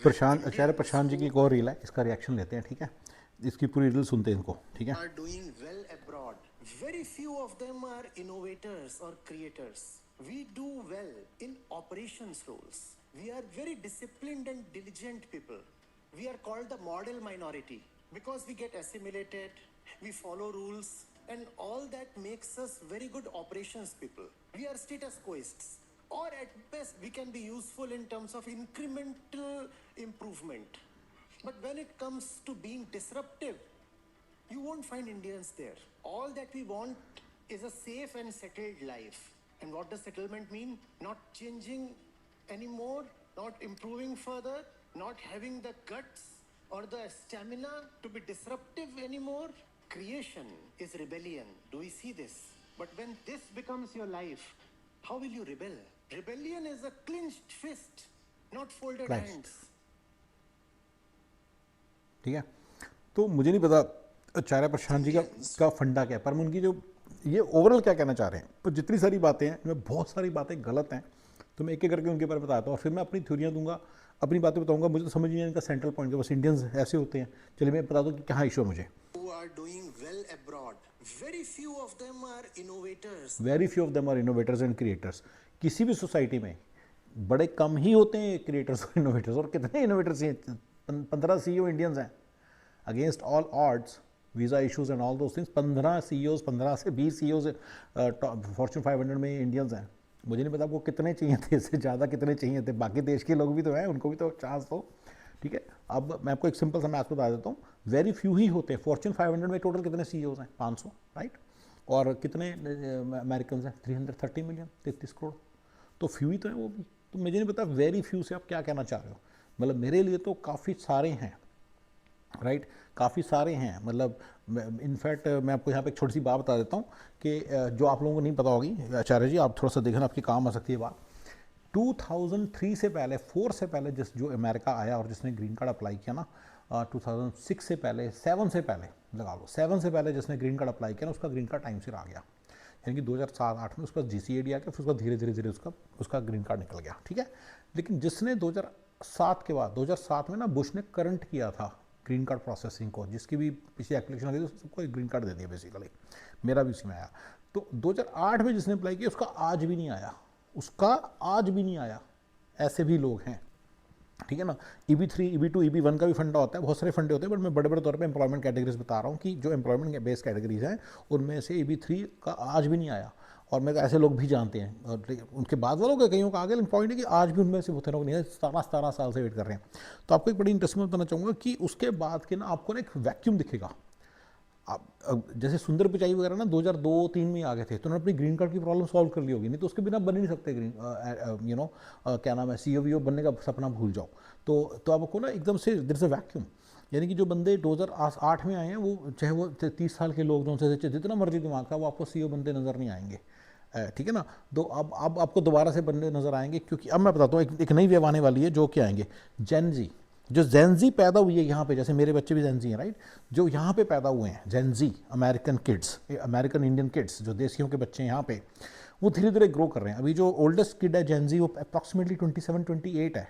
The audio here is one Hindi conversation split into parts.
प्रशांत आचार्य प्रशांत जी की एक और रील है, इसका रिएक्शन लेते हैं, ठीक है। इसकी पूरी रील सुनते हैं इनको, ठीक है। are doing well abroad. Very few of them are innovators or creators. We do well in operations roles. We are very disciplined and diligent people. We are called the model minority because we get assimilated, we follow rules, and all that makes us very good operations people. We are status quoists, or at best we can be useful in terms of incremental improvement. But when it comes to being disruptive, you won't find Indians there. All that we want is a safe and settled life. And what does settlement mean? Not changing anymore, not improving further, not having the guts or the stamina to be disruptive anymore. Creation is rebellion. Do we see this? But when this becomes your life, how will you rebel? Rebellion is a clenched fist, not folded Clenched. hands. ठीक है। तो मुझे नहीं पता आचार्य प्रशांत जी का फंडा क्या है, पर मैं उनकी जो ये ओवरऑल क्या कहना चाह रहे हैं, तो जितनी सारी बातें हैं इनमें बहुत सारी बातें गलत हैं, तो मैं एक एक करके उनके बारे में बताता हूँ और फिर मैं अपनी थ्योरियाँ दूंगा, अपनी बातें बताऊंगा। मुझे तो समझ नहीं है इनका सेंट्रल पॉइंट, बस इंडियंस ऐसे होते हैं। चलिए मैं बता दूँ कि कहाँ इशू है मुझे। Who are doing well abroad. Very few of them are innovators. Very few of them are innovators and creators. किसी भी सोसाइटी में बड़े कम ही होते हैं क्रिएटर्स और इनोवेटर्स, और कितने इनोवेटर्स हैं? 15 CEO इंडियंस हैं। Against all odds, visa issues and all those things, 15 CEOs, 15 से 20 CEOs फॉर्च्यून 500 में इंडियंस हैं। मुझे नहीं पता आपको कितने चाहिए थे, इससे ज़्यादा कितने चाहिए थे। बाकी देश के लोग भी तो हैं, उनको भी तो चांस दो, ठीक है। अब मैं आपको एक सिंपल सा मैथ बता देता हूँ। वेरी फ्यू ही होते हैं। फॉर्च्यून 500 में टोटल कितने CEOs हैं? 500, राइट। और कितने अमेरिकन हैं? 330 मिलियन, 33 करोड़। तो फ्यू ही तो है वो भी। तो मुझे नहीं पता वेरी फ्यू से आप क्या कहना चाह रहे हो। मतलब मेरे लिए तो काफ़ी सारे हैं, राइट, काफ़ी सारे हैं। मतलब इनफैक्ट मैं आपको यहाँ पे एक छोटी सी बात बता देता हूँ कि जो आप लोगों को नहीं पता होगी, आचार्य जी आप थोड़ा सा देखना, आपकी काम आ सकती है बात। 2003 से पहले, 4 से पहले जो अमेरिका आया और जिसने ग्रीन कार्ड अप्लाई किया ना, 2006 से पहले, 7 से पहले लगा लो, 7 से पहले जिसने ग्रीन कार्ड अप्लाई किया ना, उसका ग्रीन कार्ड टाइम से आ गया। यानी कि 2007-8 में उसका GCAD आ गया, फिर उसका धीरे धीरे उसका ग्रीन कार्ड निकल गया, ठीक है। लेकिन जिसने 2007 के बाद, 2007 में ना बुश ने करंट किया था ग्रीन कार्ड प्रोसेसिंग को, जिसकी भी पिछली एप्लीकेशन लगी थी सबको एक ग्रीन कार्ड दे दिया बेसिकली। मेरा भी उसी में आया। तो 2008 में जिसने अप्लाई किया उसका आज भी नहीं आया, उसका आज भी नहीं आया। ऐसे भी लोग हैं, ठीक है ना। EB3, EB2, EB1 का भी फंडा होता है, बहुत सारे फंडे होते हैं, बट मैं बड़े बड़े तौर पे एम्प्लॉयमेंट कैटेगरीज बता रहा हूँ कि जो एम्प्लॉयमेंट बेस्ड कैटेगरीज हैं उनमें से EB3 का आज भी नहीं आया। और मेरे को ऐसे लोग भी जानते हैं, और उनके बाद वालों का कईयों का आगे, लेकिन पॉइंट है कि आज भी उनमें से बहुत लोग नहीं है, 17 साल से वेट कर रहे हैं। तो आपको एक बड़ी इंटरेस्टिंग बताना चाहूँगा कि उसके बाद के ना आपको ना एक वैक्यूम दिखेगा। अब जैसे सुंदर पिचाई वगैरह ना 2002-3 में आ गए थे, तो उन्होंने अपनी ग्रीन कार्ड की प्रॉब्लम सॉल्व कर ली होगी, नहीं तो उसके बिना बन ही नहीं सकते ग्रीन क्या नाम है, CEO बनने का सपना भूल जाओ। तो आपको ना एकदम से देयर इज अ वैक्यूम। यानी कि जो बंदे 2008 में आए हैं, वो चाहे वो 30 साल के लोग जो उनसे जितना मर्जी दिमाग का, वो आपको CEO बनते नज़र नहीं आएंगे, ठीक है ना। तो अब आपको दोबारा से बनने नज़र आएंगे, क्योंकि अब मैं बताता हूँ एक नई वेव आने वाली है, जो क्या आएंगे, जेनजी। जो जेनजी पैदा हुई है यहाँ पे, जैसे मेरे बच्चे भी जेनजी हैं, राइट, जो यहाँ पे पैदा हुए हैं Gen Z, American kids, American Indian kids, जो देशियों के बच्चे हैं यहाँ पे, वो धीरे धीरे ग्रो कर रहे हैं। अभी जो ओल्डेस्ट किड है जेनजी, वो अप्रॉक्सीमेटली 27-28 है,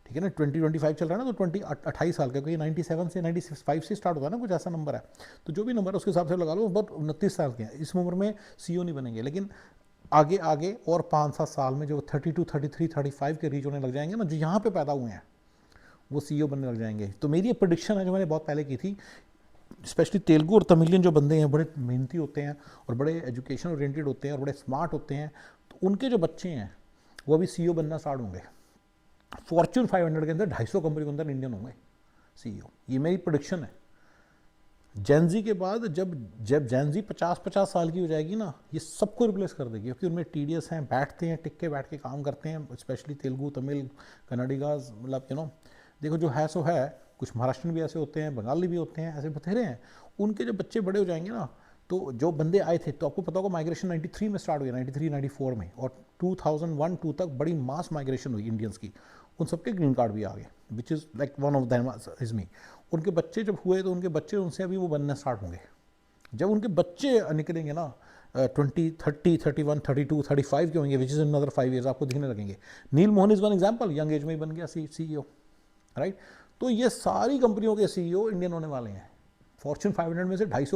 ठीक है ना। 2025 चल रहा है ना, तो 28 साल का, क्योंकि 97 से 95 से स्टार्ट होता है ना, कुछ ऐसा नंबर है। तो जो भी नंबर है उसके हिसाब से लगा लो, बट 29 साल के हैं। इस उम्र में CEO नहीं बनेंगे, लेकिन आगे आगे और 5-7 साल में जो 32, 33, 35 के रीच होने लग जाएंगे ना, जो यहाँ पे पैदा हुए हैं, वो CEO बनने लग जाएंगे। तो मेरी ये प्रेडिक्शन है जो मैंने बहुत पहले की थी। स्पेशली तेलुगु और तमिलियन जो बंदे हैं, बड़े मेहनती होते हैं और बड़े एजुकेशन ओरिएंटेड होते हैं और बड़े स्मार्ट होते हैं, तो उनके जो बच्चे हैं वो अभी CEO बनना स्टार्ट होंगे। फॉर्च्यून 500 के अंदर 250 कंपनी के अंदर इंडियन होंगे CEO। ये मेरी प्रोडिक्शन है। जेनजी के बाद जब जेनजी 50 साल की हो जाएगी ना, ये सबको रिप्लेस कर देगी, क्योंकि उनमें TDS हैं, बैठते हैं, टिक के बैठ के काम करते हैं, स्पेशली तेलुगु, तमिल, कन्नडिगाज, मतलब देखो जो है सो है। कुछ महाराष्ट्र भी ऐसे होते हैं, बंगाली भी होते हैं, ऐसे बथेरे हैं। उनके जब बच्चे बड़े हो जाएंगे ना, तो जो बंदे आए थे, तो आपको पता होगा माइग्रेशन 93 में स्टार्ट हुई, 93-94 में, और 2001-2 तक बड़ी मास माइग्रेशन हुई इंडियंस की। उन सबके ग्रीन कार्ड भी आ गए, which is like one of them is me. उनके बच्चे जब हुए, तो उनके बच्चे उनसे अभी वो बनना स्टार्ट होंगे। जब उनके बच्चे निकलेंगे ना, 20, 30, 31, 32, 35 के होंगे, which is in another 5 years आपको दिखने लगेंगे। Neal Mohan is one example, young age में ही बन गया CEO, राइट। तो ये सारी कंपनियों के CEO इंडियन होने वाले हैं। फॉर्च्यून 500 में से 250